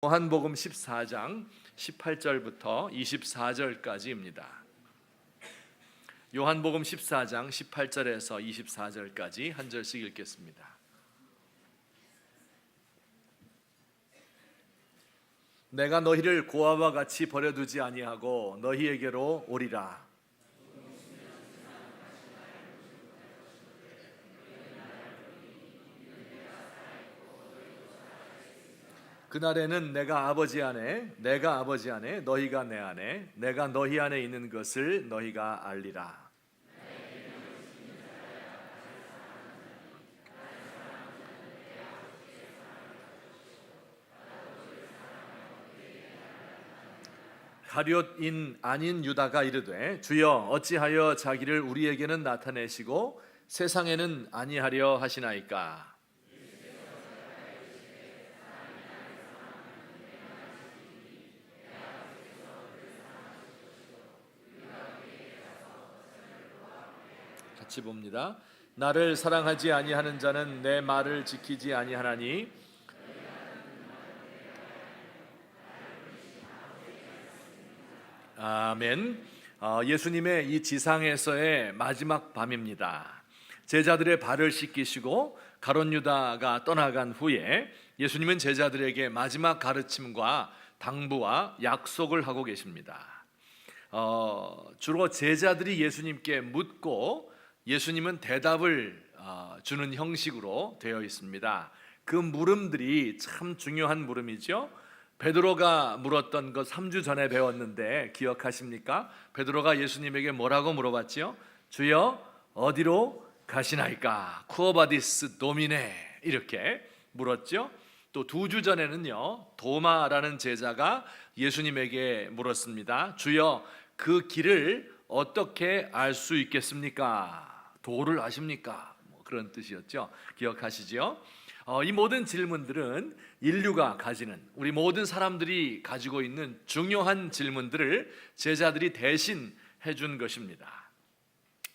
요한복음 14장 18절부터 24절까지입니다. 요한복음 14장 18절에서 24절까지 한 절씩 읽겠습니다. 내가 너희를 고아와 같이 버려두지 아니하고 너희에게로 오리라. 그날에는 내가 아버지 안에 너희가 내 안에 내가 너희 안에 있는 것을 너희가 알리라. 가룟인 아닌 유다가 이르되 주여 어찌하여 자기를 우리에게는 나타내시고 세상에는 아니하려 하시나이까. 같이 봅니다. 나를 사랑하지 아니하는 자는 내 말을 지키지 아니하나니 아멘. 예수님의 이 지상에서의 마지막 밤입니다. 제자들의 발을 씻기시고 가룟 유다가 떠나간 후에 예수님은 제자들에게 마지막 가르침과 당부와 약속을 하고 계십니다. 주로 제자들이 예수님께 묻고 예수님은 대답을 주는 형식으로 되어 있습니다. 그 물음들이 참 중요한 물음이죠. 베드로가 물었던 것 3주 전에 배웠는데 기억하십니까? 베드로가 예수님에게 뭐라고 물어봤지요? 주여 어디로 가시나이까? 쿠어바디스 도미네 이렇게 물었죠. 또 2주 전에는요, 도마라는 제자가 예수님에게 물었습니다. 주여 그 길을 어떻게 알 수 있겠습니까? 도를 아십니까? 그런 뜻이었죠. 기억하시죠? 이 모든 질문들은 인류가 가지는, 우리 모든 사람들이 가지고 있는 중요한 질문들을 제자들이 대신 해준 것입니다.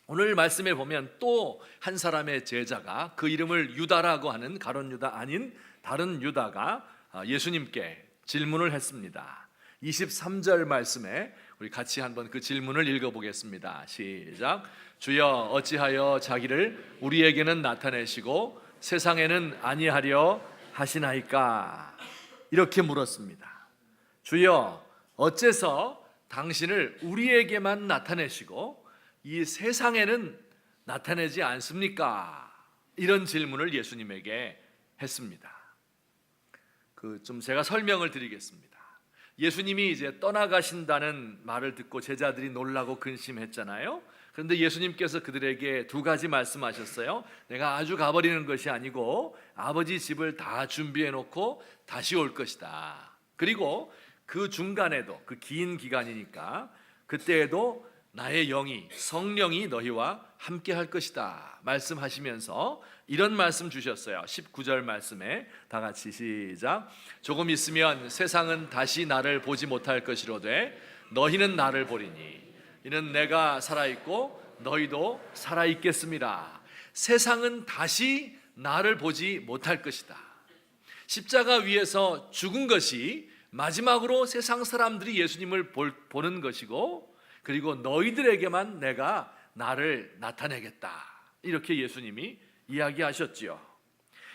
오늘 말씀에 보면 또 한 사람의 제자가, 그 이름을 유다라고 하는 가룟 유다 아닌 다른 유다가 예수님께 질문을 했습니다. 23절 말씀에 우리 같이 한번 그 질문을 읽어보겠습니다. 시작. 주여 어찌하여 자기를 우리에게는 나타내시고 세상에는 아니하려 하시나이까? 이렇게 물었습니다. 주여 어째서 당신을 우리에게만 나타내시고 이 세상에는 나타내지 않습니까? 이런 질문을 예수님에게 했습니다. 좀 제가 설명을 드리겠습니다. 예수님이 이제 떠나가신다는 말을 듣고 제자들이 놀라고 근심했잖아요. 그런데 예수님께서 그들에게 2가지 말씀하셨어요. 내가 아주 가버리는 것이 아니고 아버지 집을 다 준비해 놓고 다시 올 것이다. 그리고 그 중간에도, 그 긴 기간이니까 그때에도 나의 영이, 성령이 너희와 함께 할 것이다 말씀하시면서 이런 말씀 주셨어요. 19절 말씀에 다 같이 시작. 조금 있으면 세상은 다시 나를 보지 못할 것이로되 너희는 나를 보리니 이는 내가 살아있고 너희도 살아있겠습니다. 세상은 다시 나를 보지 못할 것이다. 십자가 위에서 죽은 것이 마지막으로 세상 사람들이 예수님을 보는 것이고, 그리고 너희들에게만 내가 나를 나타내겠다. 이렇게 예수님이 이야기하셨지요.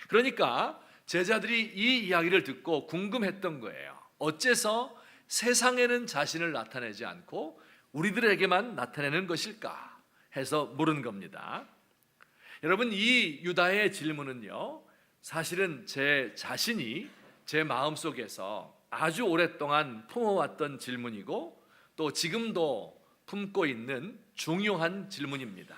그러니까 제자들이 이 이야기를 듣고 궁금했던 거예요. 어째서 세상에는 자신을 나타내지 않고 우리들에게만 나타내는 것일까 해서 물은 겁니다. 여러분, 이 유다의 질문은요, 사실은 제 자신이 제 마음속에서 아주 오랫동안 품어왔던 질문이고 또 지금도 품고 있는 중요한 질문입니다.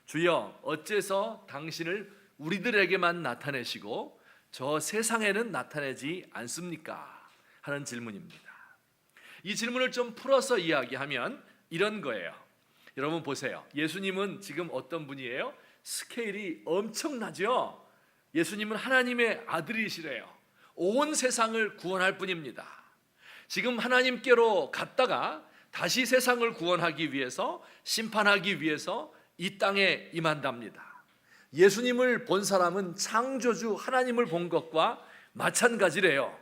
주여 어째서 당신을 우리들에게만 나타내시고 저 세상에는 나타내지 않습니까? 하는 질문입니다. 이 질문을 좀 풀어서 이야기하면 이런 거예요. 여러분 보세요. 예수님은 지금 어떤 분이에요? 스케일이 엄청나죠? 예수님은 하나님의 아들이시래요. 온 세상을 구원할 분입니다. 지금 하나님께로 갔다가 다시 세상을 구원하기 위해서, 심판하기 위해서 이 땅에 임한답니다. 예수님을 본 사람은 창조주 하나님을 본 것과 마찬가지래요.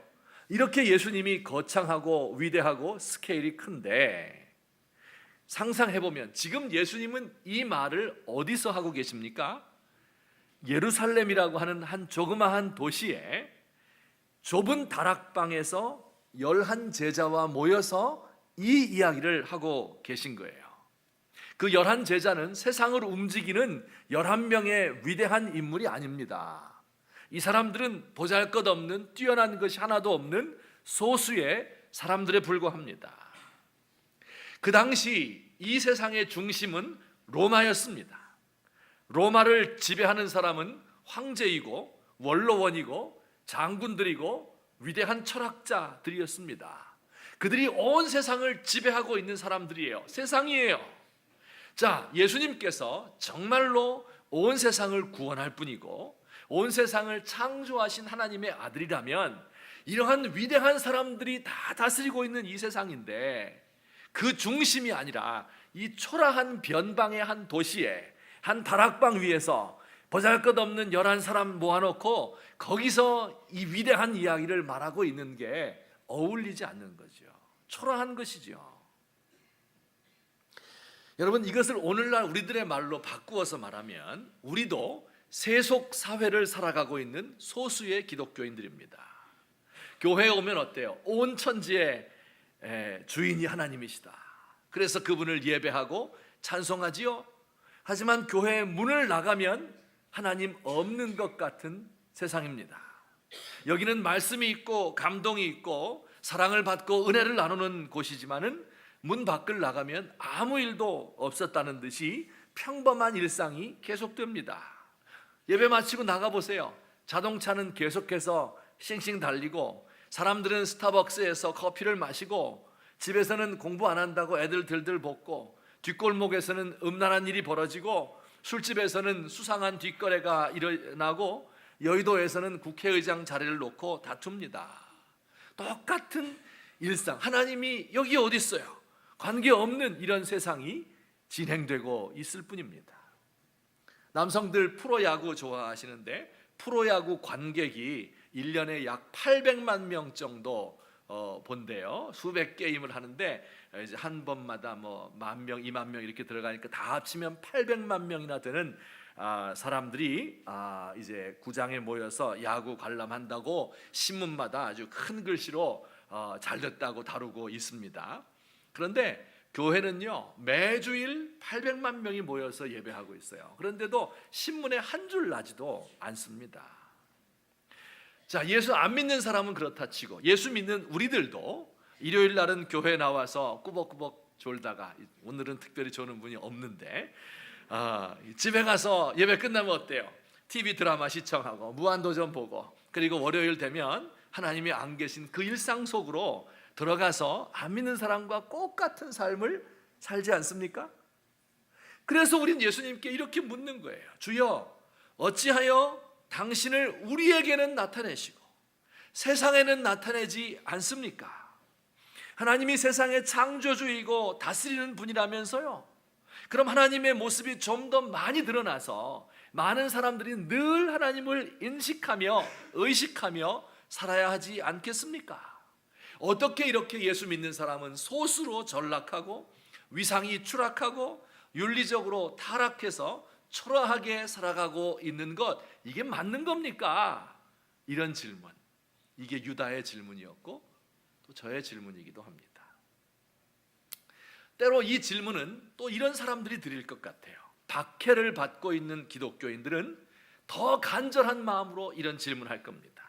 이렇게 예수님이 거창하고 위대하고 스케일이 큰데 상상해보면 지금 예수님은 이 말을 어디서 하고 계십니까? 예루살렘이라고 하는 한 조그마한 도시에 좁은 다락방에서 11제자와 모여서 이 이야기를 하고 계신 거예요. 그 11제자는 세상을 움직이는 11명의 위대한 인물이 아닙니다. 이 사람들은 보잘것없는 뛰어난 것이 하나도 없는 소수의 사람들에 불과합니다. 그 당시 이 세상의 중심은 로마였습니다. 로마를 지배하는 사람은 황제이고 원로원이고 장군들이고 위대한 철학자들이었습니다. 그들이 온 세상을 지배하고 있는 사람들이에요. 세상이에요. 자, 예수님께서 정말로 온 세상을 구원할 분이고 온 세상을 창조하신 하나님의 아들이라면 이러한 위대한 사람들이 다 다스리고 있는 이 세상인데 그 중심이 아니라 이 초라한 변방의 한 도시에 한 다락방 위에서 보잘것없는 11사람 모아놓고 거기서 이 위대한 이야기를 말하고 있는 게 어울리지 않는 거죠. 초라한 것이죠. 여러분, 이것을 오늘날 우리들의 말로 바꾸어서 말하면 우리도 세속 사회를 살아가고 있는 소수의 기독교인들입니다. 교회에 오면 어때요? 온 천지의 주인이 하나님이시다. 그래서 그분을 예배하고 찬송하지요. 하지만 교회의 문을 나가면 하나님 없는 것 같은 세상입니다. 여기는 말씀이 있고 감동이 있고 사랑을 받고 은혜를 나누는 곳이지만은 문 밖을 나가면 아무 일도 없었다는 듯이 평범한 일상이 계속됩니다. 예배 마치고 나가보세요. 자동차는 계속해서 싱싱 달리고 사람들은 스타벅스에서 커피를 마시고 집에서는 공부 안 한다고 애들 들들 볶고 뒷골목에서는 음란한 일이 벌어지고 술집에서는 수상한 뒷거래가 일어나고 여의도에서는 국회의장 자리를 놓고 다툽니다. 똑같은 일상, 하나님이 여기 어디 있어요? 관계없는 이런 세상이 진행되고 있을 뿐입니다. 남성들 프로야구 좋아하시는데 프로야구 관객이 1년에 약 800만 명 정도 본대요. 수백 게임을 하는데 이제 한 번마다 뭐 10,000명, 20,000명 이렇게 들어가니까 다 합치면 800만 명이나 되는 사람들이 이제 구장에 모여서 야구 관람한다고 신문마다 아주 큰 글씨로 잘 됐다고 다루고 있습니다. 그런데 교회는요 매주일 800만 명이 모여서 예배하고 있어요. 그런데도 신문에 한 줄 나지도 않습니다. 자, 예수 안 믿는 사람은 그렇다 치고 예수 믿는 우리들도 일요일 날은 교회 나와서 꾸벅꾸벅 졸다가, 오늘은 특별히 조는 분이 없는데 집에 가서 예배 끝나면 어때요? TV 드라마 시청하고 무한도전 보고, 그리고 월요일 되면 하나님이 안 계신 그 일상 속으로 들어가서 안 믿는 사람과 똑같은 삶을 살지 않습니까? 그래서 우린 예수님께 이렇게 묻는 거예요. 주여, 어찌하여 당신을 우리에게는 나타내시고 세상에는 나타내지 않습니까? 하나님이 세상의 창조주이고 다스리는 분이라면서요. 그럼 하나님의 모습이 좀 더 많이 드러나서 많은 사람들이 늘 하나님을 인식하며 의식하며 살아야 하지 않겠습니까? 어떻게 이렇게 예수 믿는 사람은 소수로 전락하고 위상이 추락하고 윤리적으로 타락해서 초라하게 살아가고 있는 것, 이게 맞는 겁니까? 이런 질문, 이게 유다의 질문이었고 또 저의 질문이기도 합니다. 때로 이 질문은 또 이런 사람들이 드릴 것 같아요. 박해를 받고 있는 기독교인들은 더 간절한 마음으로 이런 질문을 할 겁니다.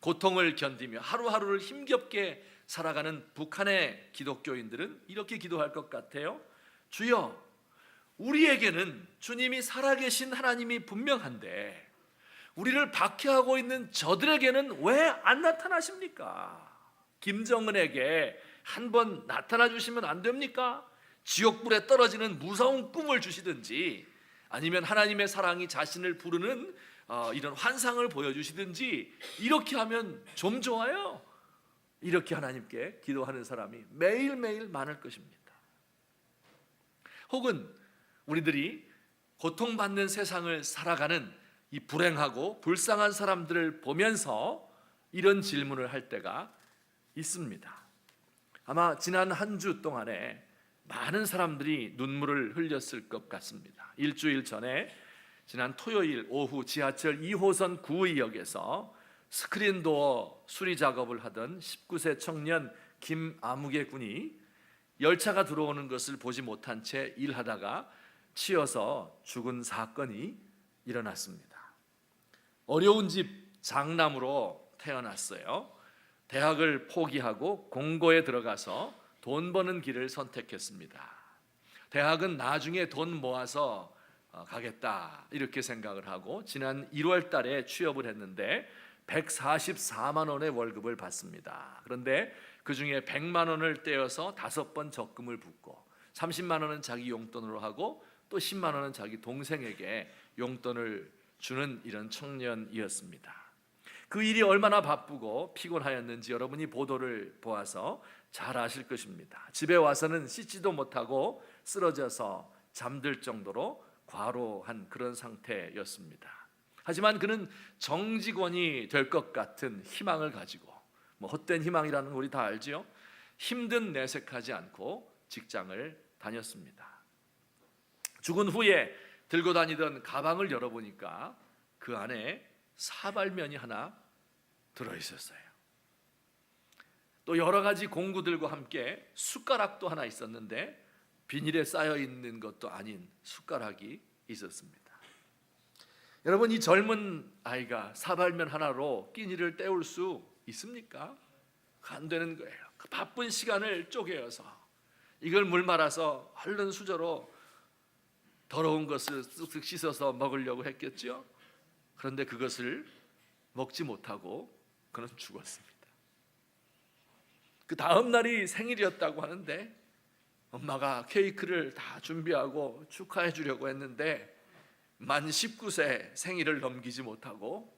고통을 견디며 하루하루를 힘겹게 살아가는 북한의 기독교인들은 이렇게 기도할 것 같아요. 주여, 우리에게는 주님이 살아계신 하나님이 분명한데 우리를 박해하고 있는 저들에게는 왜 안 나타나십니까? 김정은에게 한번 나타나 주시면 안 됩니까? 지옥불에 떨어지는 무서운 꿈을 주시든지 아니면 하나님의 사랑이 자신을 부르는 이런 환상을 보여주시든지, 이렇게 하면 좀 좋아요. 이렇게 하나님께 기도하는 사람이 매일매일 많을 것입니다. 혹은 우리들이 고통받는 세상을 살아가는 이 불행하고 불쌍한 사람들을 보면서 이런 질문을 할 때가 있습니다. 아마 지난 한 주 동안에 많은 사람들이 눈물을 흘렸을 것 같습니다. 일주일 전에 지난 토요일 오후 지하철 2호선 구의역에서 스크린도어 수리 작업을 하던 19세 청년 김아무개 군이 열차가 들어오는 것을 보지 못한 채 일하다가 치여서 죽은 사건이 일어났습니다. 어려운 집 장남으로 태어났어요. 대학을 포기하고 공고에 들어가서 돈 버는 길을 선택했습니다. 대학은 나중에 돈 모아서 가겠다 이렇게 생각을 하고 지난 1월 달에 취업을 했는데 144만 원의 월급을 받습니다. 그런데 그중에 100만 원을 떼어서 5번 적금을 붓고 30만 원은 자기 용돈으로 하고 또 10만 원은 자기 동생에게 용돈을 주는 이런 청년이었습니다. 그 일이 얼마나 바쁘고 피곤하였는지 여러분이 보도를 보아서 잘 아실 것입니다. 집에 와서는 씻지도 못하고 쓰러져서 잠들 정도로 과로한 그런 상태였습니다. 하지만 그는 정직원이 될 것 같은 희망을 가지고, 헛된 희망이라는 거 우리 다 알지요? 힘든 내색하지 않고 직장을 다녔습니다. 죽은 후에 들고 다니던 가방을 열어보니까 그 안에 사발면이 하나 들어있었어요. 또 여러 가지 공구들과 함께 숟가락도 하나 있었는데 비닐에 쌓여 있는 것도 아닌 숟가락이 있었습니다. 여러분, 이 젊은 아이가 사발면 하나로 끼니를 때울 수 있습니까? 안 되는 거예요. 그 바쁜 시간을 쪼개어서 이걸 물 말아서 얼른 수저로 더러운 것을 쓱쓱 씻어서 먹으려고 했겠죠. 그런데 그것을 먹지 못하고 그는 죽었습니다. 그 다음 날이 생일이었다고 하는데 엄마가 케이크를 다 준비하고 축하해 주려고 했는데 만 19세 생일을 넘기지 못하고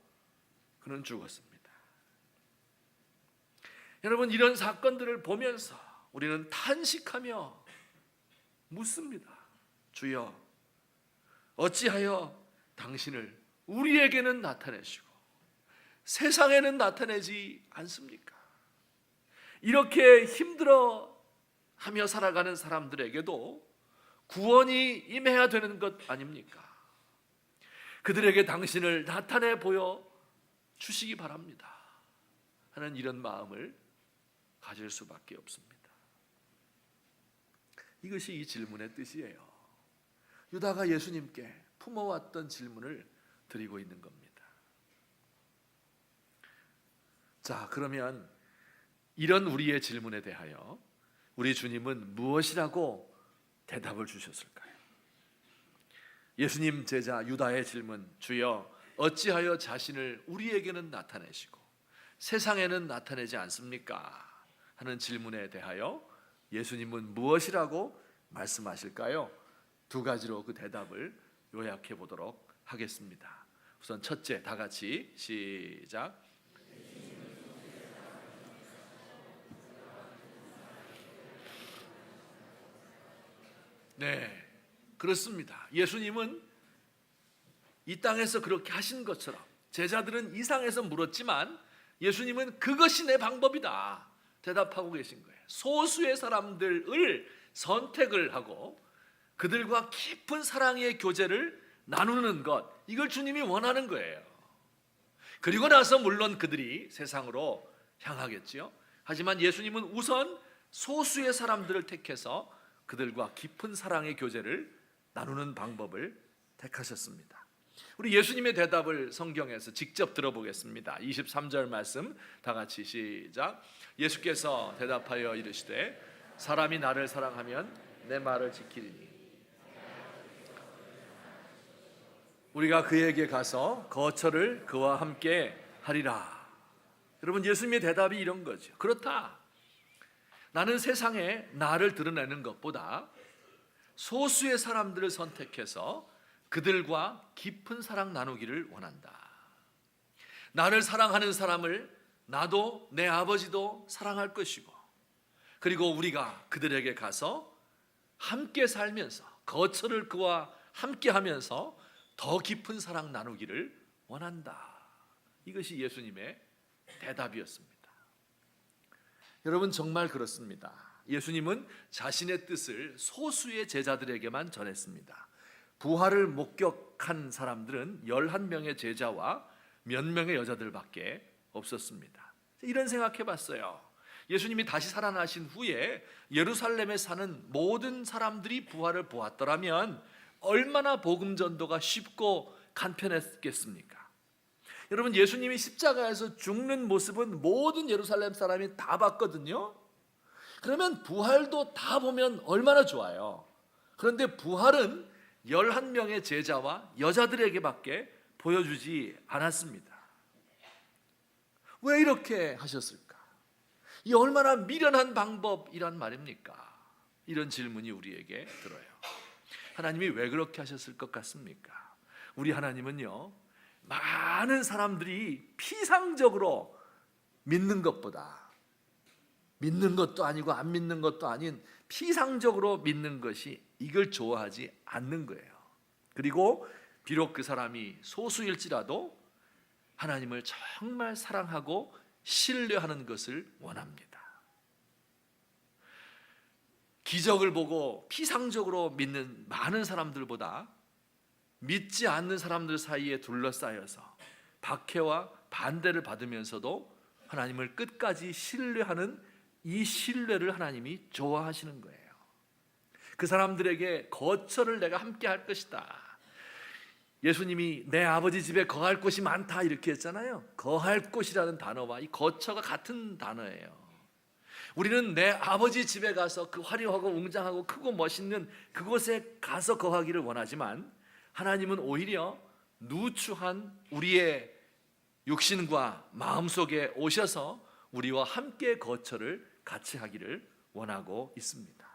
그는 죽었습니다. 여러분, 이런 사건들을 보면서 우리는 탄식하며 묻습니다. 주여, 어찌하여 당신을 우리에게는 나타내시고 세상에는 나타내지 않습니까? 이렇게 힘들어하며 살아가는 사람들에게도 구원이 임해야 되는 것 아닙니까? 그들에게 당신을 나타내 보여 주시기 바랍니다 하는 이런 마음을 가질 수밖에 없습니다. 이것이 이 질문의 뜻이에요. 유다가 예수님께 품어왔던 질문을 드리고 있는 겁니다. 자, 그러면 이런 우리의 질문에 대하여 우리 주님은 무엇이라고 대답을 주셨을까요? 예수님 제자 유다의 질문, 주여 어찌하여 자신을 우리에게는 나타내시고 세상에는 나타내지 않습니까? 하는 질문에 대하여 예수님은 무엇이라고 말씀하실까요? 두 가지로 그 대답을 요약해 보도록 하겠습니다. 우선 첫째, 다 같이 시작. 네, 그렇습니다. 예수님은 이 땅에서 그렇게 하신 것처럼 제자들은 이상해서 물었지만 예수님은 그것이 내 방법이다 대답하고 계신 거예요. 소수의 사람들을 선택을 하고 그들과 깊은 사랑의 교제를 나누는 것, 이걸 주님이 원하는 거예요. 그리고 나서 물론 그들이 세상으로 향하겠지요. 하지만 예수님은 우선 소수의 사람들을 택해서 그들과 깊은 사랑의 교제를 나누는 방법을 택하셨습니다. 우리 예수님의 대답을 성경에서 직접 들어보겠습니다. 23절 말씀 다 같이 시작. 예수께서 대답하여 이르시되 사람이 나를 사랑하면 내 말을 지키리니 우리가 그에게 가서 거처를 그와 함께 하리라. 여러분, 예수님의 대답이 이런 거죠. 그렇다. 나는 세상에 나를 드러내는 것보다 소수의 사람들을 선택해서 그들과 깊은 사랑 나누기를 원한다. 나를 사랑하는 사람을 나도 내 아버지도 사랑할 것이고, 그리고 우리가 그들에게 가서 함께 살면서 거처를 그와 함께 하면서 더 깊은 사랑 나누기를 원한다. 이것이 예수님의 대답이었습니다. 여러분 정말 그렇습니다. 예수님은 자신의 뜻을 소수의 제자들에게만 전했습니다. 부활을 목격한 사람들은 11명의 제자와 몇 명의 여자들밖에 없었습니다. 이런 생각해 봤어요. 예수님이 다시 살아나신 후에 예루살렘에 사는 모든 사람들이 부활을 보았더라면 얼마나 복음 전도가 쉽고 간편했겠습니까? 여러분, 예수님이 십자가에서 죽는 모습은 모든 예루살렘 사람이 다 봤거든요. 그러면 부활도 다 보면 얼마나 좋아요. 그런데 부활은 11명의 제자와 여자들에게밖에 보여주지 않았습니다. 왜 이렇게 하셨을까? 이 얼마나 미련한 방법이란 말입니까? 이런 질문이 우리에게 들어요. 하나님이 왜 그렇게 하셨을 것 같습니까? 우리 하나님은요, 많은 사람들이 피상적으로 믿는 것보다, 믿는 것도 아니고 안 믿는 것도 아닌 피상적으로 믿는 것이, 이걸 좋아하지 않는 거예요. 그리고 비록 그 사람이 소수일지라도 하나님을 정말 사랑하고 신뢰하는 것을 원합니다. 기적을 보고 피상적으로 믿는 많은 사람들보다 믿지 않는 사람들 사이에 둘러싸여서 박해와 반대를 받으면서도 하나님을 끝까지 신뢰하는 이 신뢰를 하나님이 좋아하시는 거예요. 그 사람들에게 거처를 내가 함께 할 것이다. 예수님이 내 아버지 집에 거할 곳이 많다 이렇게 했잖아요. 거할 곳이라는 단어와 이 거처가 같은 단어예요. 우리는 내 아버지 집에 가서 그 화려하고 웅장하고 크고 멋있는 그곳에 가서 거하기를 원하지만, 하나님은 오히려 누추한 우리의 육신과 마음속에 오셔서 우리와 함께 거처를 같이 하기를 원하고 있습니다.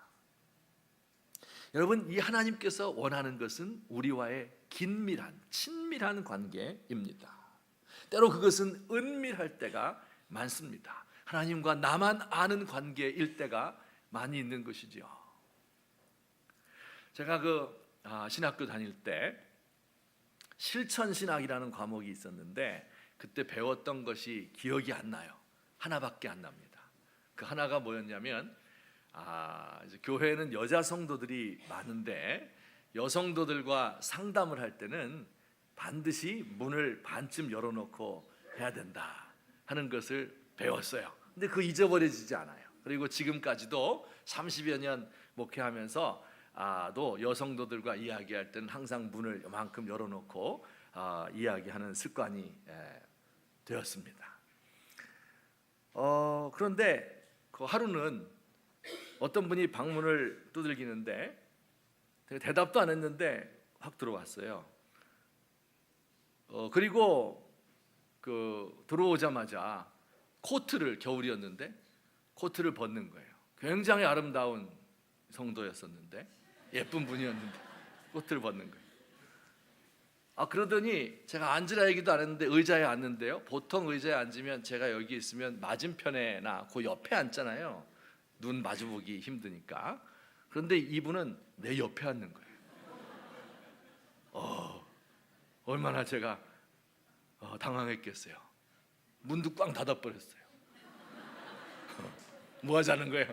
여러분, 이 하나님께서 원하는 것은 우리와의 긴밀한, 친밀한 관계입니다. 때로 그것은 은밀할 때가 많습니다. 하나님과 나만 아는 관계일 때가 많이 있는 것이죠. 제가 신학교 다닐 때 실천신학이라는 과목이 있었는데 그때 배웠던 것이 기억이 안 나요. 하나밖에 안 납니다. 그 하나가 뭐였냐면, 이제 교회에는 여자 성도들이 많은데 여성도들과 상담을 할 때는 반드시 문을 반쯤 열어놓고 해야 된다 하는 것을 배웠어요. 근데 그거 잊어버려지지 않아요. 그리고 지금까지도 30여 년 목회하면서 또 여성도들과 이야기할 때는 항상 문을 이만큼 열어놓고 이야기하는 습관이 되었습니다. 그런데 그 하루는 어떤 분이 방문을 두들기는데 대답도 안 했는데 확 들어왔어요. 그리고 들어오자마자 코트를, 겨울이었는데 코트를 벗는 거예요. 굉장히 아름다운 성도였었는데, 예쁜 분이었는데 코트를 벗는 거예요. 그러더니 제가 앉으라 얘기도 안 했는데 의자에 앉는데요. 보통 의자에 앉으면 제가 여기 있으면 맞은편에나 그 옆에 앉잖아요. 눈 마주보기 힘드니까. 그런데 이분은 내 옆에 앉는 거예요. 얼마나 제가 당황했겠어요. 문도 꽝 닫아버렸어요. 뭐 하자는 거예요?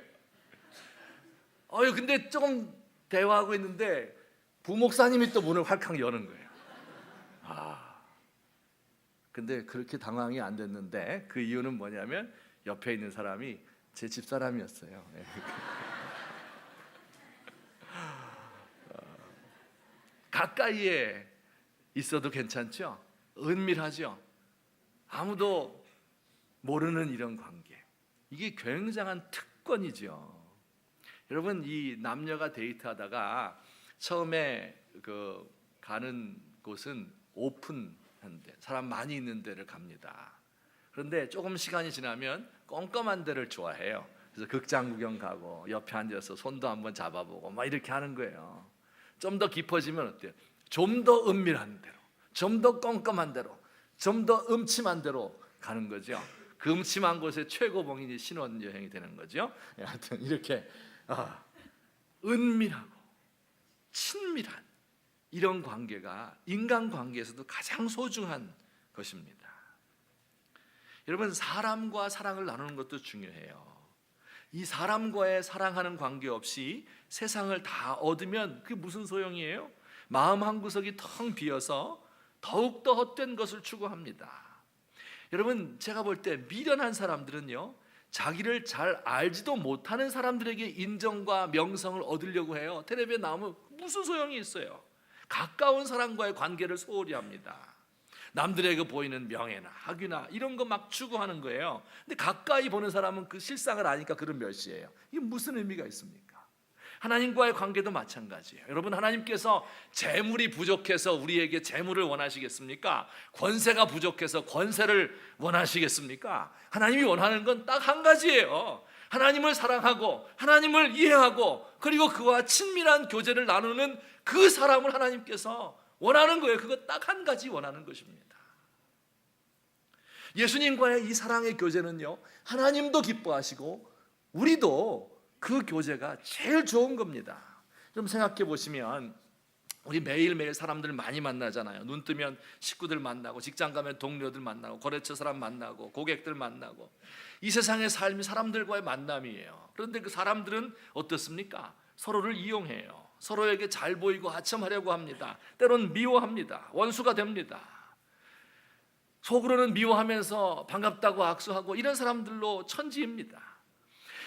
근데 조금 대화하고 있는데 부목사님이 또 문을 활칵 여는 거예요. 근데 그렇게 당황이 안 됐는데 그 이유는 뭐냐면 옆에 있는 사람이 제 집사람이었어요. 가까이에 있어도 괜찮죠? 은밀하죠? 아무도 모르는 이런 관계, 이게 굉장한 특권이죠. 여러분, 이 남녀가 데이트하다가 처음에 가는 곳은 오픈한 데, 사람 많이 있는 데를 갑니다. 그런데 조금 시간이 지나면 껌껌한 데를 좋아해요. 그래서 극장 구경 가고 옆에 앉아서 손도 한번 잡아보고 막 이렇게 하는 거예요. 좀 더 깊어지면 어때요? 좀 더 은밀한 데로, 좀 더 껌껌한 데로, 좀 더 음침한 데로 가는 거죠. 그 음침한 곳에 최고봉이 신혼여행이 되는 거죠. 하여튼 이렇게 은밀하고 친밀한 이런 관계가 인간관계에서도 가장 소중한 것입니다. 여러분, 사람과 사랑을 나누는 것도 중요해요. 이 사람과의 사랑하는 관계 없이 세상을 다 얻으면 그게 무슨 소용이에요? 마음 한구석이 텅 비어서 더욱더 헛된 것을 추구합니다. 여러분, 제가 볼 때 미련한 사람들은요, 자기를 잘 알지도 못하는 사람들에게 인정과 명성을 얻으려고 해요. 텔레비에 나오면 무슨 소용이 있어요? 가까운 사람과의 관계를 소홀히 합니다. 남들에게 보이는 명예나 학위나 이런 거 막 추구하는 거예요. 근데 가까이 보는 사람은 그 실상을 아니까 그런 멸시해요. 이게 무슨 의미가 있습니까? 하나님과의 관계도 마찬가지예요. 여러분, 하나님께서 재물이 부족해서 우리에게 재물을 원하시겠습니까? 권세가 부족해서 권세를 원하시겠습니까? 하나님이 원하는 건 딱 한 가지예요. 하나님을 사랑하고 하나님을 이해하고 그리고 그와 친밀한 교제를 나누는 그 사람을 하나님께서 원하는 거예요. 그거 딱 한 가지 원하는 것입니다. 예수님과의 이 사랑의 교제는요, 하나님도 기뻐하시고 우리도 그 교제가 제일 좋은 겁니다. 좀 생각해 보시면 우리 매일매일 사람들 많이 만나잖아요. 눈 뜨면 식구들 만나고, 직장 가면 동료들 만나고, 거래처 사람 만나고, 고객들 만나고. 이 세상의 삶이 사람들과의 만남이에요. 그런데 그 사람들은 어떻습니까? 서로를 이용해요. 서로에게 잘 보이고 하첨하려고 합니다. 때로는 미워합니다. 원수가 됩니다. 속으로는 미워하면서 반갑다고 악수하고 이런 사람들로 천지입니다.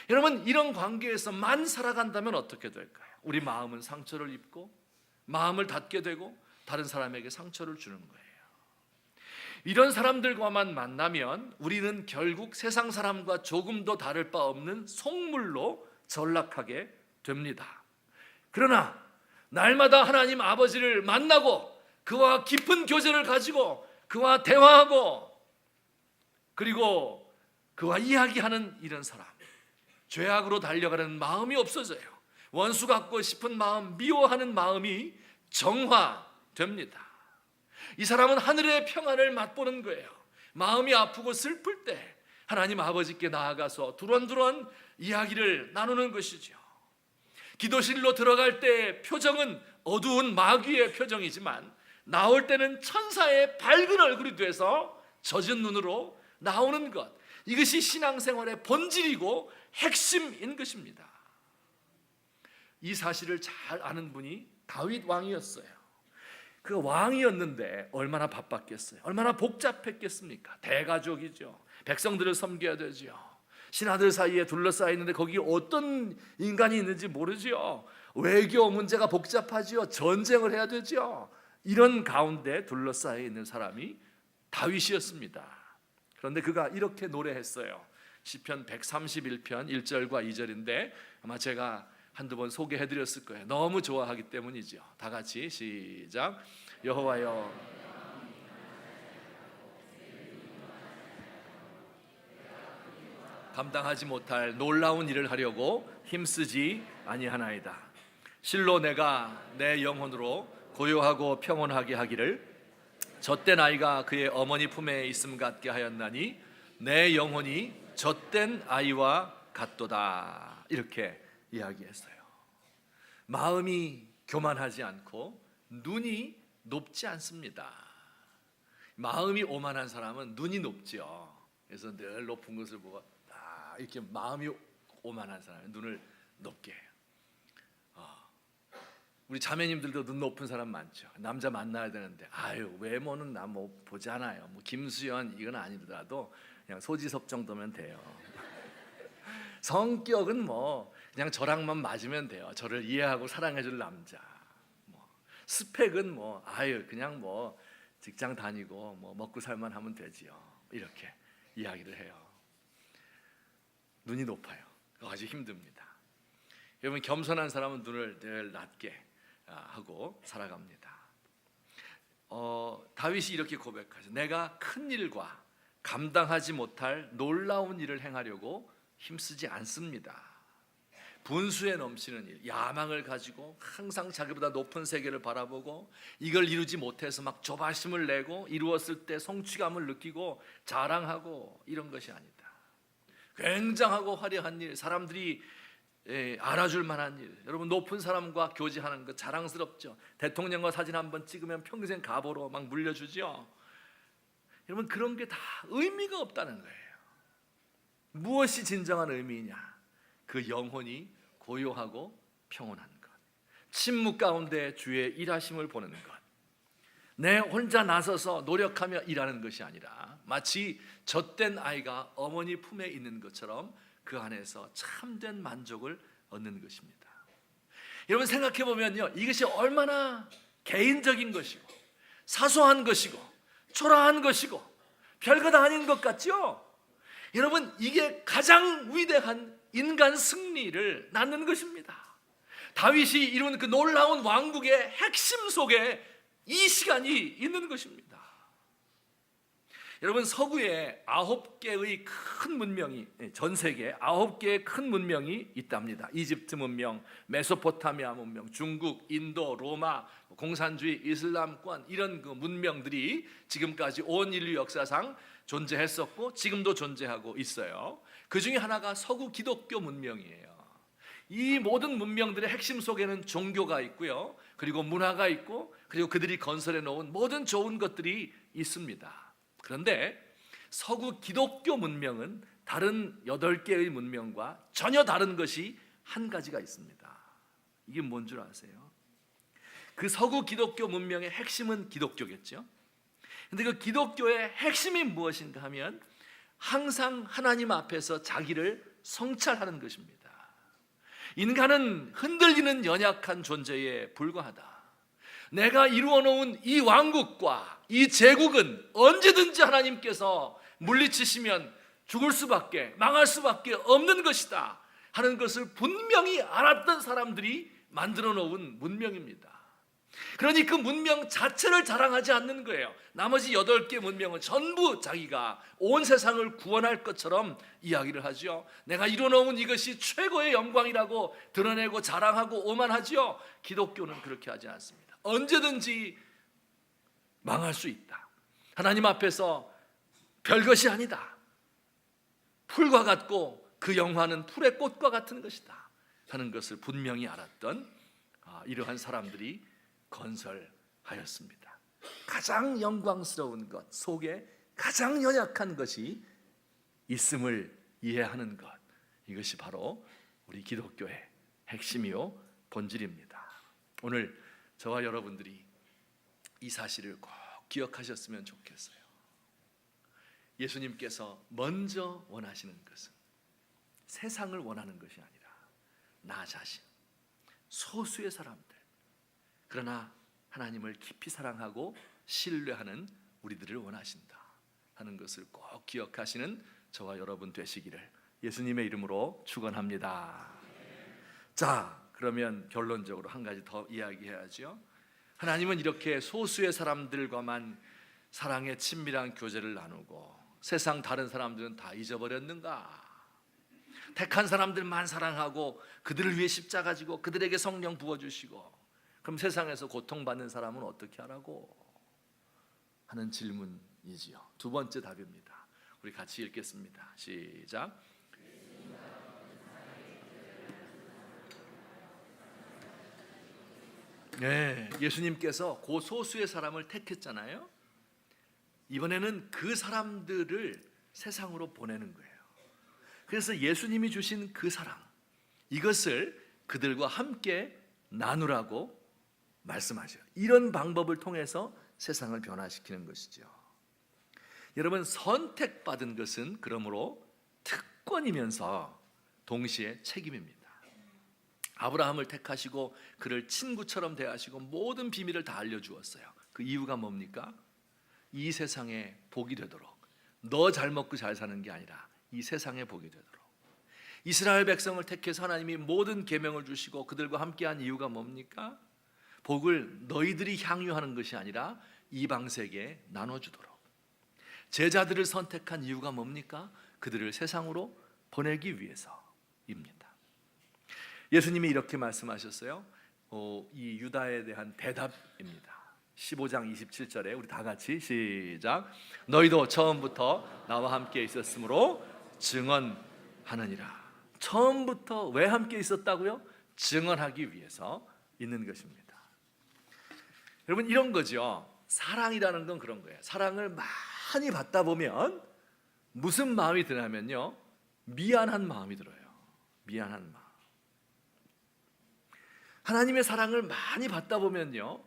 여러분, 이런 관계에서만 살아간다면 어떻게 될까요? 우리 마음은 상처를 입고 마음을 닫게 되고 다른 사람에게 상처를 주는 거예요. 이런 사람들과만 만나면 우리는 결국 세상 사람과 조금도 다를 바 없는 속물로 전락하게 됩니다. 그러나 날마다 하나님 아버지를 만나고 그와 깊은 교제를 가지고 그와 대화하고 그리고 그와 이야기하는 이런 사람, 죄악으로 달려가는 마음이 없어져요. 원수 갖고 싶은 마음, 미워하는 마음이 정화됩니다. 이 사람은 하늘의 평안을 맛보는 거예요. 마음이 아프고 슬플 때 하나님 아버지께 나아가서 두런두런 이야기를 나누는 것이죠. 기도실로 들어갈 때 표정은 어두운 마귀의 표정이지만 나올 때는 천사의 밝은 얼굴이 돼서 젖은 눈으로 나오는 것, 이것이 신앙생활의 본질이고 핵심인 것입니다. 이 사실을 잘 아는 분이 다윗 왕이었어요. 그 왕이었는데 얼마나 바빴겠어요? 얼마나 복잡했겠습니까? 대가족이죠. 백성들을 섬겨야 되죠. 신하들 사이에 둘러싸여 있는데 거기 어떤 인간이 있는지 모르죠. 외교 문제가 복잡하죠. 전쟁을 해야 되죠. 이런 가운데 둘러싸여 있는 사람이 다윗이었습니다. 그런데 그가 이렇게 노래했어요. 시편 131편 1절과 2절인데 아마 제가 한두 번 소개해드렸을 거예요. 너무 좋아하기 때문이죠. 다 같이 시작. 여호와여, 감당하지 못할 놀라운 일을 하려고 힘쓰지 아니하나이다. 실로 내가 내 영혼으로 고요하고 평온하게 하기를 젖된 아이가 그의 어머니 품에 있음 같게 하였나니 내 영혼이 젖된 아이와 같도다. 이렇게 이야기했어요. 마음이 교만하지 않고 눈이 높지 않습니다. 마음이 오만한 사람은 눈이 높죠. 그래서 늘 높은 것을 보고 이렇게 마음이 오만한 사람은 눈을 높게 해요. 우리 자매님들도 눈 높은 사람 많죠. 남자 만나야 되는데 외모는 나 뭐 보지 않아요. 뭐 김수현 이건 아니더라도 그냥 소지섭 정도면 돼요. 성격은 뭐 그냥 저랑만 맞으면 돼요. 저를 이해하고 사랑해줄 남자. 뭐 스펙은 뭐 그냥 뭐 직장 다니고 뭐 먹고 살만 하면 되지요. 이렇게 이야기를 해요. 눈이 높아요. 아주 힘듭니다. 여러분, 겸손한 사람은 눈을 늘 낮게 하고 살아갑니다. 다윗이 이렇게 고백하죠. 내가 큰 일과 감당하지 못할 놀라운 일을 행하려고 힘쓰지 않습니다. 분수에 넘치는 일, 야망을 가지고 항상 자기보다 높은 세계를 바라보고 이걸 이루지 못해서 막 조바심을 내고 이루었을 때 성취감을 느끼고 자랑하고 이런 것이 아니다. 굉장하고 화려한 일, 사람들이 알아줄 만한 일. 여러분, 높은 사람과 교제하는 것 자랑스럽죠. 대통령과 사진 한번 찍으면 평생 가보로 막 물려주죠. 여러분, 그런 게 다 의미가 없다는 거예요. 무엇이 진정한 의미냐? 그 영혼이 고요하고 평온한 것, 침묵 가운데 주의 일하심을 보는 것, 내 혼자 나서서 노력하며 일하는 것이 아니라 마치 젖된 아이가 어머니 품에 있는 것처럼 그 안에서 참된 만족을 얻는 것입니다. 여러분 생각해 보면요, 이것이 얼마나 개인적인 것이고 사소한 것이고 초라한 것이고 별것 아닌 것 같죠? 여러분, 이게 가장 위대한 인간 승리를 낳는 것입니다. 다윗이 이룬 그 놀라운 왕국의 핵심 속에 이 시간이 있는 것입니다. 여러분, 서구에 9개의 큰 문명이, 전 세계에 9개의 큰 문명이 있답니다. 이집트 문명, 메소포타미아 문명, 중국, 인도, 로마, 공산주의, 이슬람권, 이런 그 문명들이 지금까지 온 인류 역사상 존재했었고 지금도 존재하고 있어요. 그 중에 하나가 서구 기독교 문명이에요. 이 모든 문명들의 핵심 속에는 종교가 있고요, 그리고 문화가 있고, 그리고 그들이 건설해 놓은 모든 좋은 것들이 있습니다. 그런데 서구 기독교 문명은 다른 8개의 문명과 전혀 다른 것이 한 가지가 있습니다. 이게 뭔 줄 아세요? 그 서구 기독교 문명의 핵심은 기독교겠죠. 근데 그 기독교의 핵심이 무엇인가 하면 항상 하나님 앞에서 자기를 성찰하는 것입니다. 인간은 흔들리는 연약한 존재에 불과하다. 내가 이루어 놓은 이 왕국과 이 제국은 언제든지 하나님께서 물리치시면 죽을 수밖에, 망할 수밖에 없는 것이다 하는 것을 분명히 알았던 사람들이 만들어 놓은 문명입니다. 그러니 그 문명 자체를 자랑하지 않는 거예요. 나머지 8개 문명은 전부 자기가 온 세상을 구원할 것처럼 이야기를 하죠. 내가 이뤄놓은 이것이 최고의 영광이라고 드러내고 자랑하고 오만하지요. 기독교는 그렇게 하지 않습니다. 언제든지 망할 수 있다. 하나님 앞에서 별것이 아니다. 풀과 같고 그 영화는 풀의 꽃과 같은 것이다 하는 것을 분명히 알았던 이러한 사람들이 건설하였습니다. 가장 영광스러운 것 속에 가장 연약한 것이 있음을 이해하는 것, 이것이 바로 우리 기독교의 핵심이요 본질입니다. 오늘 저와 여러분들이 이 사실을 꼭 기억하셨으면 좋겠어요. 예수님께서 먼저 원하시는 것은 세상을 원하는 것이 아니라 나 자신, 소수의 사람들, 그러나 하나님을 깊이 사랑하고 신뢰하는 우리들을 원하신다 하는 것을 꼭 기억하시는 저와 여러분 되시기를 예수님의 이름으로 축원합니다. 자, 그러면 결론적으로 한 가지 더 이야기해야죠. 하나님은 이렇게 소수의 사람들과만 사랑의 친밀한 교제를 나누고 세상 다른 사람들은 다 잊어버렸는가? 택한 사람들만 사랑하고 그들을 위해 십자가 지고 그들에게 성령 부어주시고, 그럼 세상에서 고통받는 사람은 어떻게 하라고 하는 질문이지요. 두 번째 답입니다. 우리 같이 읽겠습니다. 시작. 네, 예수님께서 그 소수의 사람을 택했잖아요. 이번에는 그 사람들을 세상으로 보내는 거예요. 그래서 예수님이 주신 그 사랑, 이것을 그들과 함께 나누라고 말씀하셔요. 이런 방법을 통해서 세상을 변화시키는 것이죠. 여러분, 선택받은 것은 그러므로 특권이면서 동시에 책임입니다. 아브라함을 택하시고 그를 친구처럼 대하시고 모든 비밀을 다 알려주었어요. 그 이유가 뭡니까? 이 세상에 복이 되도록, 너 잘 먹고 잘 사는 게 아니라 이 세상에 복이 되도록. 이스라엘 백성을 택해서 하나님이 모든 계명을 주시고 그들과 함께한 이유가 뭡니까? 복을 너희들이 향유하는 것이 아니라 이방 세계에 나눠주도록. 제자들을 선택한 이유가 뭡니까? 그들을 세상으로 보내기 위해서입니다. 예수님이 이렇게 말씀하셨어요. 이 유다에 대한 대답입니다. 15장 27절에 우리 다 같이 시작. 너희도 처음부터 나와 함께 있었으므로 증언하느니라. 처음부터 왜 함께 있었다고요? 증언하기 위해서 있는 것입니다. 여러분, 이런 거죠. 사랑이라는 건 그런 거예요. 사랑을 많이 받다 보면 무슨 마음이 드냐면요, 미안한 마음이 들어요. 미안한 마음. 하나님의 사랑을 많이 받다 보면요,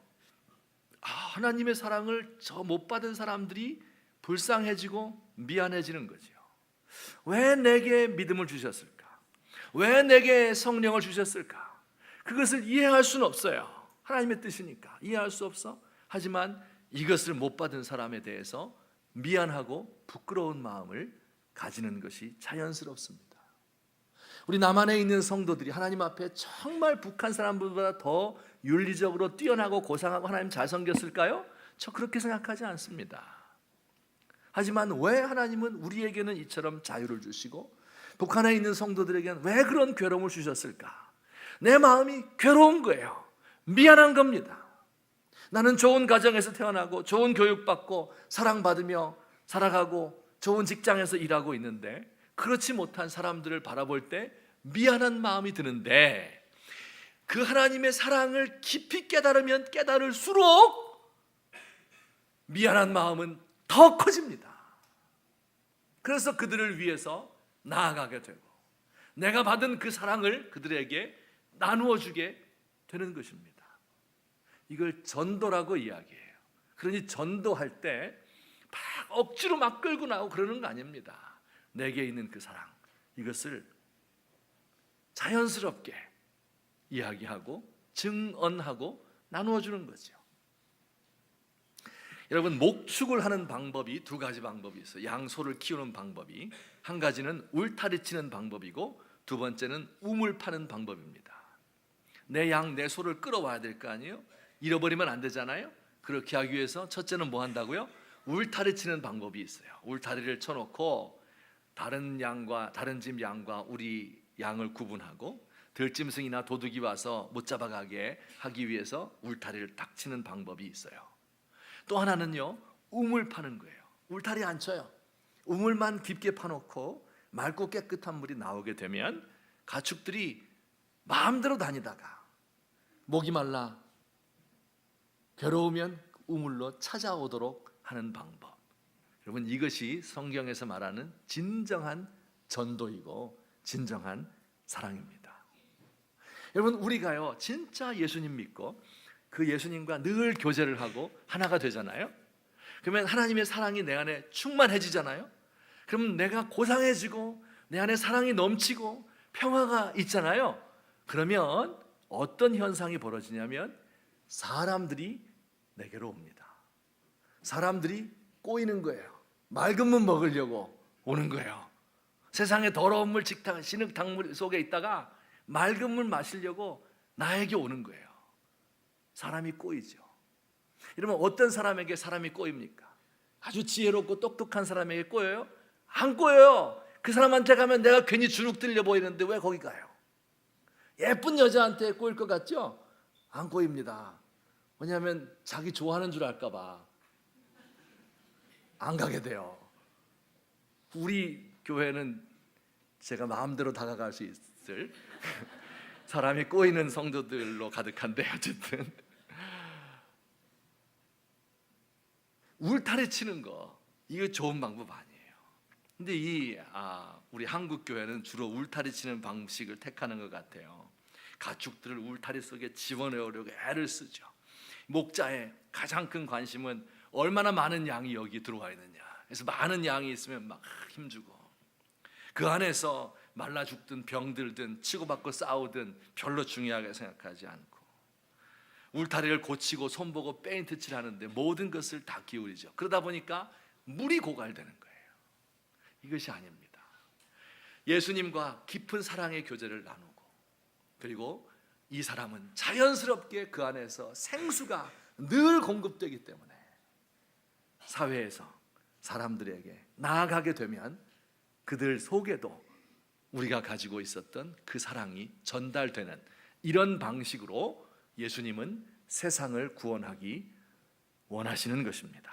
하나님의 사랑을 저 못 받은 사람들이 불쌍해지고 미안해지는 거죠. 왜 내게 믿음을 주셨을까? 왜 내게 성령을 주셨을까? 그것을 이해할 수는 없어요. 하나님의 뜻이니까 이해할 수 없어. 하지만 이것을 못 받은 사람에 대해서 미안하고 부끄러운 마음을 가지는 것이 자연스럽습니다. 우리 남한에 있는 성도들이 하나님 앞에 정말 북한 사람들보다 더 윤리적으로 뛰어나고 고상하고 하나님 잘 섬겼을까요? 저 그렇게 생각하지 않습니다. 하지만 왜 하나님은 우리에게는 이처럼 자유를 주시고 북한에 있는 성도들에게는 왜 그런 괴로움을 주셨을까? 내 마음이 괴로운 거예요. 미안한 겁니다. 나는 좋은 가정에서 태어나고 좋은 교육받고 사랑받으며 살아가고 좋은 직장에서 일하고 있는데 그렇지 못한 사람들을 바라볼 때 미안한 마음이 드는데, 그 하나님의 사랑을 깊이 깨달으면 깨달을수록 미안한 마음은 더 커집니다. 그래서 그들을 위해서 나아가게 되고 내가 받은 그 사랑을 그들에게 나누어 주게 되는 것입니다. 이걸 전도라고 이야기해요. 그러니 전도할 때 막 억지로 막 끌고 나오고 그러는 거 아닙니다. 내게 있는 그 사랑, 이것을 자연스럽게 이야기하고 증언하고 나누어 주는 거죠. 여러분, 목축을 하는 방법이 두 가지 방법이 있어요. 양소를 키우는 방법이, 한 가지는 울타리 치는 방법이고 두 번째는 우물 파는 방법입니다. 내 양, 내 소를 끌어와야 될 거 아니에요? 잃어버리면 안 되잖아요. 그렇게 하기 위해서 첫째는 뭐 한다고요? 울타리 치는 방법이 있어요. 울타리를 쳐놓고 다른 양과 다른 집 양과 우리 양을 구분하고 들짐승이나 도둑이 와서 못 잡아가게 하기 위해서 울타리를 딱 치는 방법이 있어요. 또 하나는요, 우물 파는 거예요. 울타리 안 쳐요. 우물만 깊게 파놓고 맑고 깨끗한 물이 나오게 되면 가축들이 마음대로 다니다가 목이 말라 괴로우면 우물로 찾아오도록 하는 방법. 여러분, 이것이 성경에서 말하는 진정한 전도이고 진정한 사랑입니다. 여러분, 우리가요 진짜 예수님 믿고 그 예수님과 늘 교제를 하고 하나가 되잖아요. 그러면 하나님의 사랑이 내 안에 충만해지잖아요. 그럼 내가 고상해지고 내 안에 사랑이 넘치고 평화가 있잖아요. 그러면 어떤 현상이 벌어지냐면 사람들이 내게로 옵니다. 사람들이 꼬이는 거예요. 맑은 물 먹으려고 오는 거예요. 세상에 더러운 물, 진흙탕물 속에 있다가 맑은 물 마시려고 나에게 오는 거예요. 사람이 꼬이죠. 이러면 어떤 사람에게 사람이 꼬입니까? 아주 지혜롭고 똑똑한 사람에게 꼬여요? 안 꼬여요. 그 사람한테 가면 내가 괜히 주눅 들려 보이는데 왜 거기 가요? 예쁜 여자한테 꼬일 것 같죠? 안 꼬입니다. 왜냐하면 자기 좋아하는 줄 알까 봐 안 가게 돼요. 우리 교회는 제가 마음대로 다가갈 수 있을 사람이 꼬이는 성도들로 가득한데, 어쨌든 울타리 치는 거, 이거 좋은 방법 아니에요. 근데 우리 한국 교회는 주로 울타리 치는 방식을 택하는 것 같아요. 가축들을 울타리 속에 집어넣으려고 애를 쓰죠. 목자의 가장 큰 관심은 얼마나 많은 양이 여기 들어와 있느냐. 그래서 많은 양이 있으면 막 힘주고, 그 안에서 말라 죽든 병들든 치고받고 싸우든 별로 중요하게 생각하지 않고, 울타리를 고치고 손보고 페인트 칠하는데 모든 것을 다 기울이죠. 그러다 보니까 물이 고갈되는 거예요. 이것이 아닙니다. 예수님과 깊은 사랑의 교제를 나누고, 그리고 이 사람은 자연스럽게 그 안에서 생수가 늘 공급되기 때문에 사회에서 사람들에게 나아가게 되면 그들 속에도 우리가 가지고 있었던 그 사랑이 전달되는, 이런 방식으로 예수님은 세상을 구원하기 원하시는 것입니다.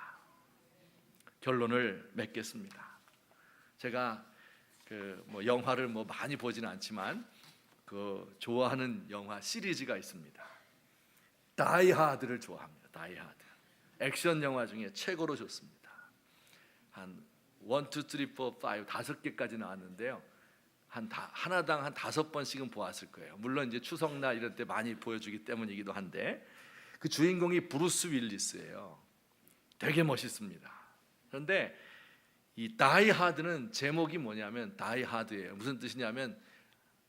결론을 맺겠습니다. 제가 영화를 많이 보지는 않지만 좋아하는 영화 시리즈가 있습니다. 다이하드를 좋아합니다. 다이하드. 액션 영화 중에 최고로 좋습니다. 한 1, 2, 3, 4, 5 5개까지 나왔는데요. 하나당 한 5번씩은 보았을 거예요. 물론 이제 추석날 이럴 때 많이 보여주기 때문이기도 한데, 그 주인공이 브루스 윌리스예요. 되게 멋있습니다. 그런데 이 다이 하드는 제목이 뭐냐면 다이 하드예요. 무슨 뜻이냐면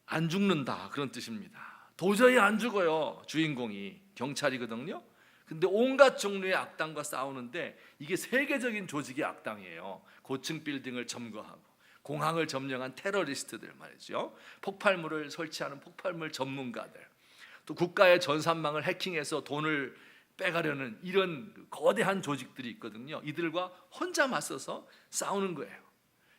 안 죽는다, 그런 뜻입니다. 도저히 안 죽어요. 주인공이 경찰이거든요. 근데 온갖 종류의 악당과 싸우는데, 이게 세계적인 조직의 악당이에요. 고층 빌딩을 점거하고 공항을 점령한 테러리스트들 말이죠. 폭발물을 설치하는 폭발물 전문가들, 또 국가의 전산망을 해킹해서 돈을 빼가려는 이런 거대한 조직들이 있거든요. 이들과 혼자 맞서서 싸우는 거예요.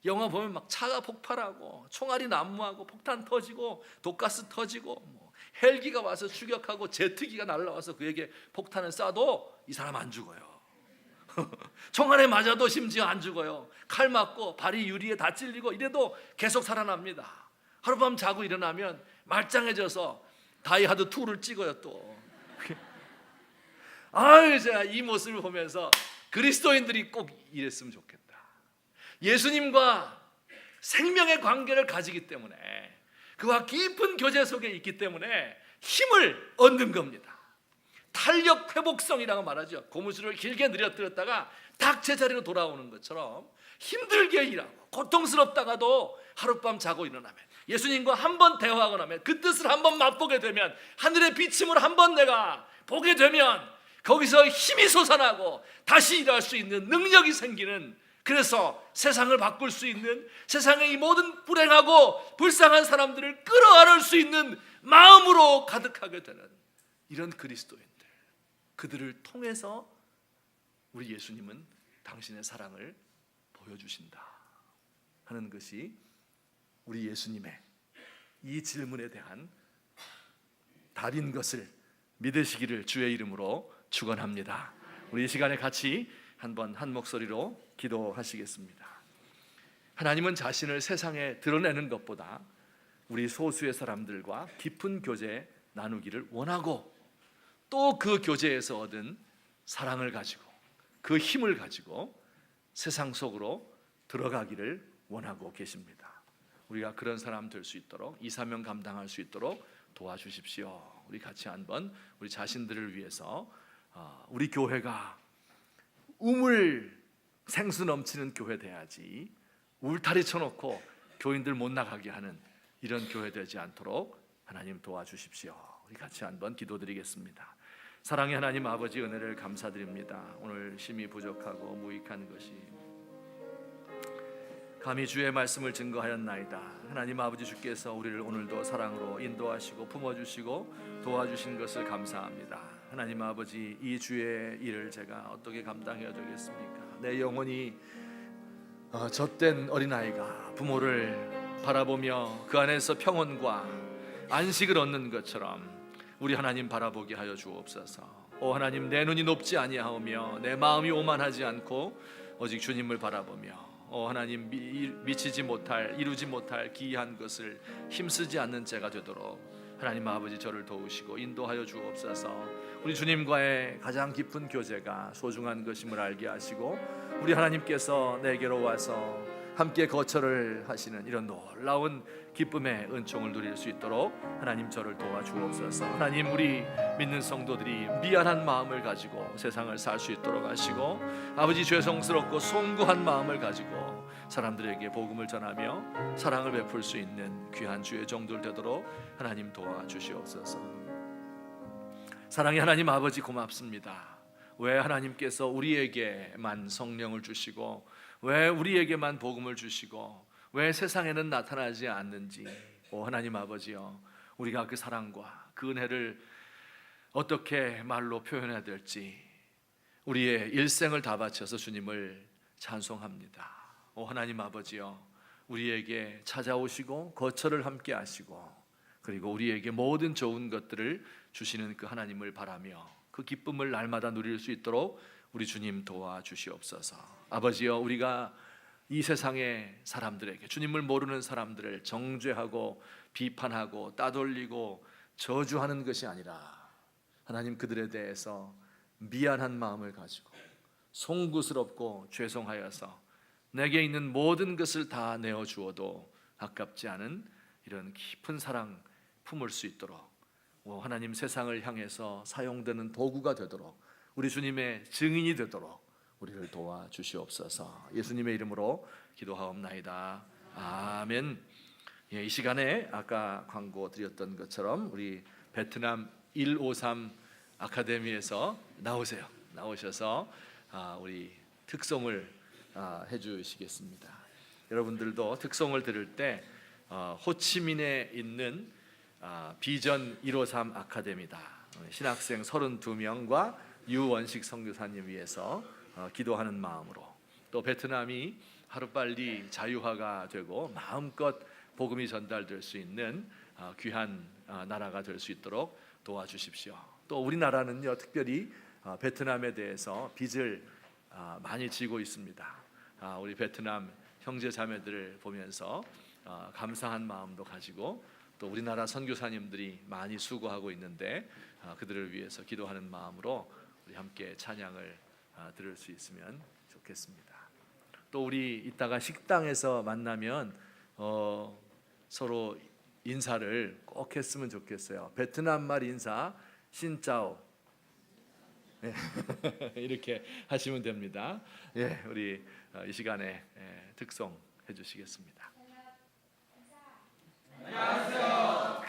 영화 보면 막 차가 폭발하고 총알이 난무하고 폭탄 터지고 독가스 터지고 뭐 헬기가 와서 추격하고 제트기가 날라와서 그에게 폭탄을 쏴도 이 사람 안 죽어요. 총알에 맞아도 심지어 안 죽어요. 칼 맞고 발이 유리에 다 찔리고 이래도 계속 살아납니다. 하룻밤 자고 일어나면 말짱해져서 다이하드 2를 찍어요 또. 아유, 제가 이 모습을 보면서 그리스도인들이 꼭 이랬으면 좋겠다. 예수님과 생명의 관계를 가지기 때문에, 그와 깊은 교제 속에 있기 때문에 힘을 얻는 겁니다. 탄력 회복성이라고 말하죠. 고무줄을 길게 늘어뜨렸다가 딱 제자리로 돌아오는 것처럼 힘들게 일하고 고통스럽다가도 하룻밤 자고 일어나면, 예수님과 한번 대화하고 나면, 그 뜻을 한번 맛보게 되면, 하늘의 비침을 한번 내가 보게 되면 거기서 힘이 솟아나고 다시 일할 수 있는 능력이 생기는, 그래서 세상을 바꿀 수 있는, 세상의 이 모든 불행하고 불쌍한 사람들을 끌어안을 수 있는 마음으로 가득하게 되는 이런 그리스도인들, 그들을 통해서 우리 예수님은 당신의 사랑을 보여주신다 하는 것이 우리 예수님의 이 질문에 대한 답인 것을 믿으시기를 주의 이름으로 축원합니다. 우리 이 시간에 같이 한번 한 목소리로 기도하시겠습니다. 하나님은 자신을 세상에 드러내는 것보다 우리 소수의 사람들과 깊은 교제 나누기를 원하고, 또 그 교제에서 얻은 사랑을 가지고 그 힘을 가지고 세상 속으로 들어가기를 원하고 계십니다. 우리가 그런 사람 될 수 있도록, 이 사명 감당할 수 있도록 도와주십시오. 우리 같이 한번 우리 자신들을 위해서 우리 교회가 우물 생수 넘치는 교회 돼야지, 울타리 쳐놓고 교인들 못 나가게 하는 이런 교회 되지 않도록 하나님 도와주십시오. 우리 같이 한번 기도드리겠습니다. 사랑의 하나님 아버지, 은혜를 감사드립니다. 오늘 심히 부족하고 무익한 것이 감히 주의 말씀을 증거하였나이다. 하나님 아버지, 주께서 우리를 오늘도 사랑으로 인도하시고 품어주시고 도와주신 것을 감사합니다. 하나님 아버지, 이 주의 일을 제가 어떻게 감당해야 되겠습니까? 내 영혼이 젖된 어린아이가 부모를 바라보며 그 안에서 평온과 안식을 얻는 것처럼 우리 하나님 바라보게 하여 주옵소서. 오 하나님, 내 눈이 높지 아니하오며 내 마음이 오만하지 않고 오직 주님을 바라보며, 오 하나님, 미치지 못할, 이루지 못할 기이한 것을 힘쓰지 않는 자가 되도록 하나님 아버지 저를 도우시고 인도하여 주옵소서. 우리 주님과의 가장 깊은 교제가 소중한 것임을 알게 하시고, 우리 하나님께서 내게로 와서 함께 거처를 하시는 이런 놀라운 기쁨의 은총을 누릴 수 있도록 하나님 저를 도와주옵소서. 하나님, 우리 믿는 성도들이 미안한 마음을 가지고 세상을 살 수 있도록 하시고, 아버지 죄송스럽고 송구한 마음을 가지고 사람들에게 복음을 전하며 사랑을 베풀 수 있는 귀한 주의 종들 되도록 하나님 도와주시옵소서. 사랑의 하나님 아버지, 고맙습니다. 왜 하나님께서 우리에게만 성령을 주시고, 왜 우리에게만 복음을 주시고, 왜 세상에는 나타나지 않는지, 오 하나님 아버지요, 우리가 그 사랑과 그 은혜를 어떻게 말로 표현해야 될지 우리의 일생을 다 바쳐서 주님을 찬송합니다. 오 하나님 아버지요, 우리에게 찾아오시고 거처를 함께 하시고, 그리고 우리에게 모든 좋은 것들을 주시는 그 하나님을 바라며 그 기쁨을 날마다 누릴 수 있도록 우리 주님 도와주시옵소서. 아버지여, 우리가 이 세상의 사람들에게, 주님을 모르는 사람들을 정죄하고 비판하고 따돌리고 저주하는 것이 아니라, 하나님 그들에 대해서 미안한 마음을 가지고 송구스럽고 죄송하여서 내게 있는 모든 것을 다 내어주어도 아깝지 않은 이런 깊은 사랑 품을 수 있도록 하나님 세상을 향해서 사용되는 도구가 되도록 우리 주님의 증인이 되도록 우리를 도와주시옵소서. 예수님의 이름으로 기도하옵나이다. 아멘. 이 시간에 아까 광고 드렸던 것처럼 우리 베트남 153 아카데미에서 나오셔서 우리 특송을 해주시겠습니다. 여러분들도 특송을 들을 때 호치민에 있는 비전 153 아카데미다. 신학생 32명과 유원식 선교사님 위해서 기도하는 마음으로, 또 베트남이 하루빨리 자유화가 되고 마음껏 복음이 전달될 수 있는 귀한 나라가 될 수 있도록 도와주십시오. 또 우리나라는요, 특별히 베트남에 대해서 빚을 많이 지고 있습니다. 우리 베트남 형제 자매들을 보면서 감사한 마음도 가지고, 또 우리나라 선교사님들이 많이 수고하고 있는데 그들을 위해서 기도하는 마음으로 우리 함께 찬양을 들을 수 있으면 좋겠습니다. 또 우리 이따가 식당에서 만나면 서로 인사를 꼭 했으면 좋겠어요. 베트남 말 인사 신짜오 이렇게 하시면 됩니다. 우리 이 시간에 특송 해주시겠습니다. 안녕하세요.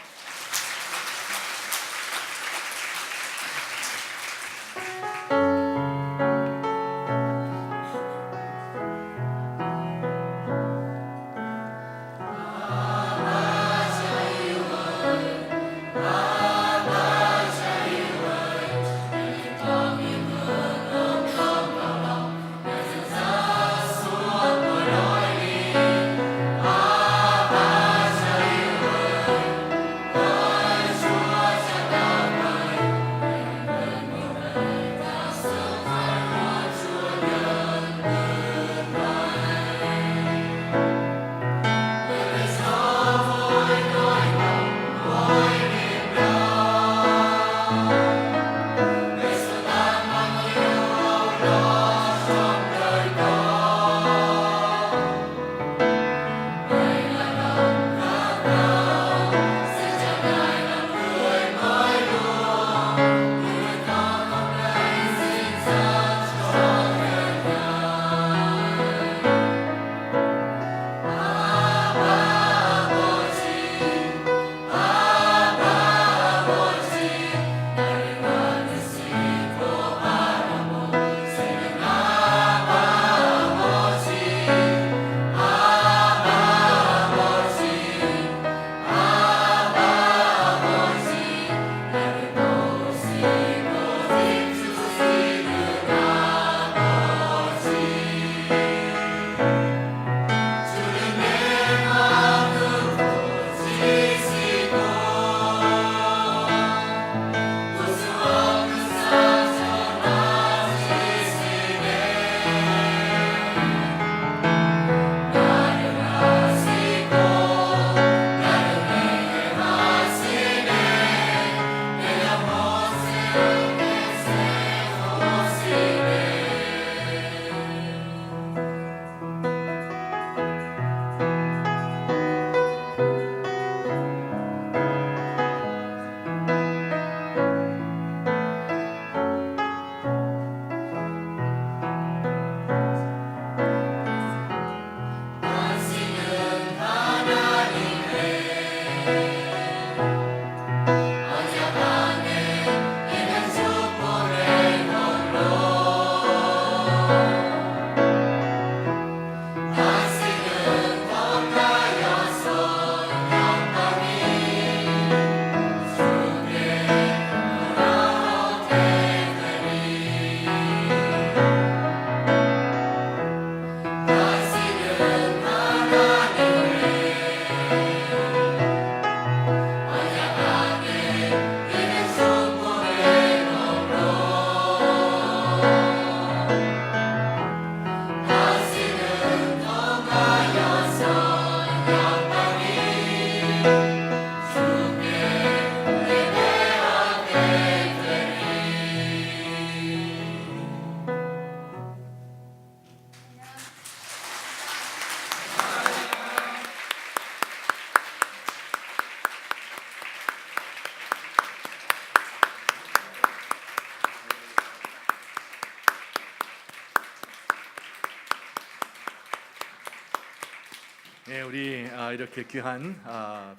네, 우리 이렇게 귀한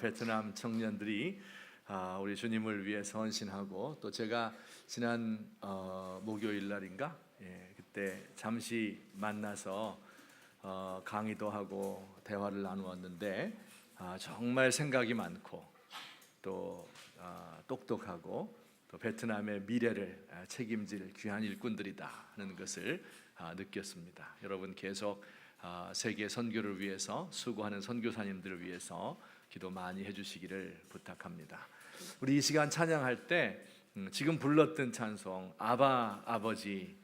베트남 청년들이 우리 주님을 위해서 헌신하고, 또 제가 지난 목요일 날인가 그때 잠시 만나서 강의도 하고 대화를 나누었는데, 정말 생각이 많고 또 똑똑하고 또 베트남의 미래를 책임질 귀한 일꾼들이다 하는 것을 느꼈습니다. 여러분 계속 세계 선교를 위해서 수고하는 선교사님들을 위해서 기도 많이 해주시기를 부탁합니다. 우리 이 시간 찬양할 때 지금 불렀던 찬송 아바 아버지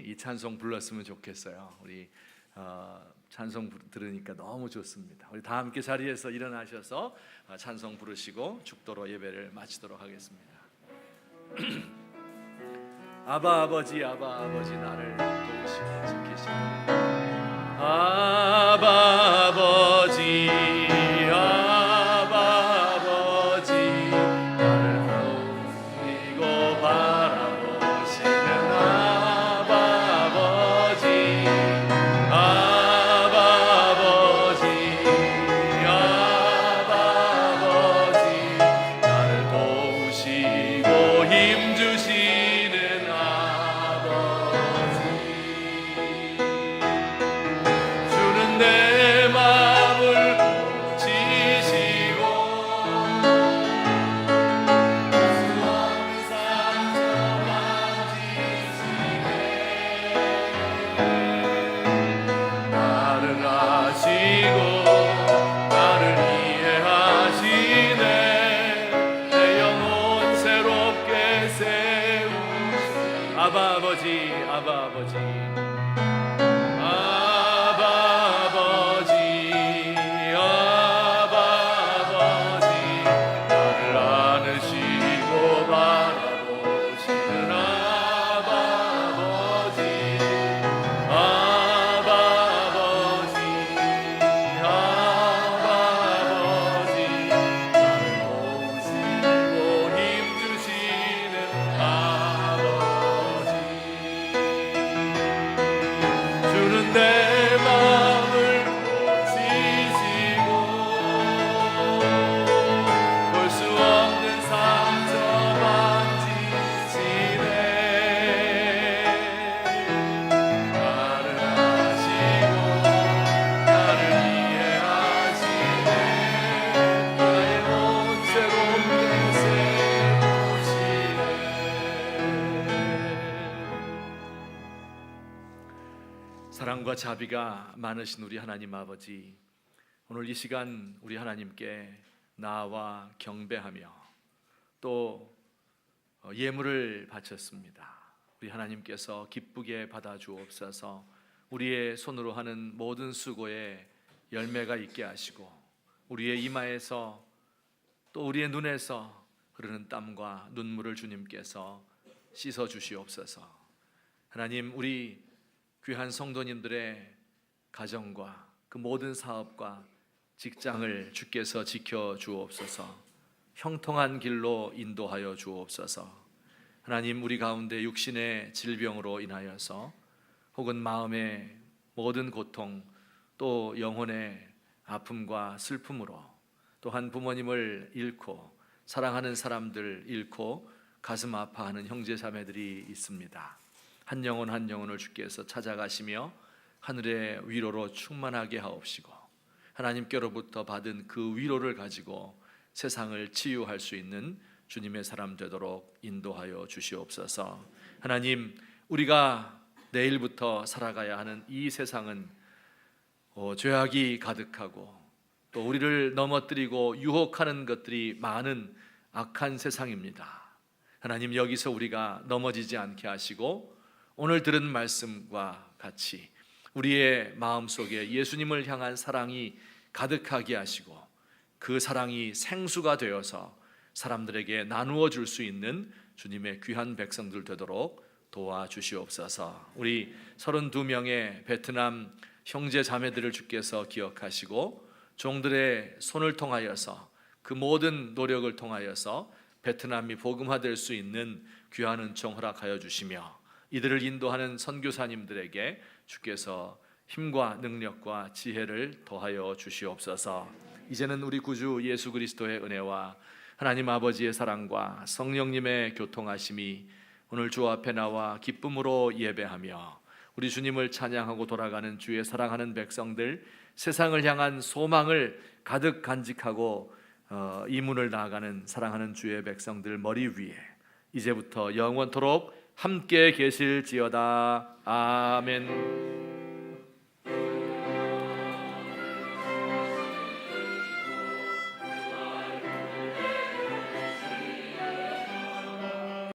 이 찬송 불렀으면 좋겠어요. 우리 찬송 들으니까 너무 좋습니다. 우리 다 함께 자리에서 일어나셔서 찬송 부르시고 축도로 예배를 마치도록 하겠습니다. 아바 아버지 나를 도우시고 지키시고, 아바 아버지 나를 도우시고 바라보시는 아바 아버지 나를 도우시고 힘주시는 아버지, 주는 내 마음을 고치시고 수 없는 상처 만지시네. 나를 아시고 나를 이해하시네. 내 영혼 새롭게 세우시네. 아바 아버지 나를 안으시고 바라보시는 아바 아버지 나를 도우시고 힘주시는 아버지, 주는 내 마음을 고치시고 볼 수 없는 상처 만지시네. 나를 아시고 나를 이해하시네. 나의 온 새롭게 세우시네. 사랑과 자비가 많으신 우리 하나님 아버지, 오늘 이 시간 우리 하나님께 나와 경배하며 또 예물을 바쳤습니다. 우리 하나님께서 기쁘게 받아 주옵소서. 우리의 손으로 하는 모든 수고에 열매가 있게 하시고, 우리의 이마에서 또 우리의 눈에서 흐르는 땀과 눈물을 주님께서 씻어 주시옵소서. 하나님, 우리 귀한 성도님들의 가정과 그 모든 사업과 직장을 주께서 지켜 주옵소서. 형통한 길로 인도하여 주옵소서. 하나님, 우리 가운데 육신의 질병으로 인하여서 혹은 마음의 모든 고통, 또 영혼의 아픔과 슬픔으로, 또한 부모님을 잃고 사랑하는 사람들 잃고 가슴 아파하는 형제 자매들이 있습니다. 한 영혼 한 영혼을 주께서 찾아가시며 하늘의 위로로 충만하게 하옵시고, 하나님께로부터 받은 그 위로를 가지고 세상을 치유할 수 있는 주님의 사람 되도록 인도하여 주시옵소서. 하나님, 우리가 내일부터 살아가야 하는 이 세상은 죄악이 가득하고 또 우리를 넘어뜨리고 유혹하는 것들이 많은 악한 세상입니다. 하나님, 여기서 우리가 넘어지지 않게 하시고 오늘 들은 말씀과 같이 우리의 마음속에 예수님을 향한 사랑이 가득하게 하시고 그 사랑이 생수가 되어서 사람들에게 나누어 줄 수 있는 주님의 귀한 백성들 되도록 도와주시옵소서. 우리 32명의 베트남 형제 자매들을 주께서 기억하시고 종들의 손을 통하여서 그 모든 노력을 통하여서 베트남이 복음화될 수 있는 귀한 은총 허락하여 주시며 이들을 인도하는 선교사님들에게 주께서 힘과 능력과 지혜를 더하여 주시옵소서. 이제는 우리 구주 예수 그리스도의 은혜와 하나님 아버지의 사랑과 성령님의 교통하심이 오늘 주 앞에 나와 기쁨으로 예배하며 우리 주님을 찬양하고 돌아가는 주의 사랑하는 백성들, 세상을 향한 소망을 가득 간직하고 이 문을 나아가는 사랑하는 주의 백성들 머리 위에 이제부터 영원토록 함께 계실지어다. 아멘.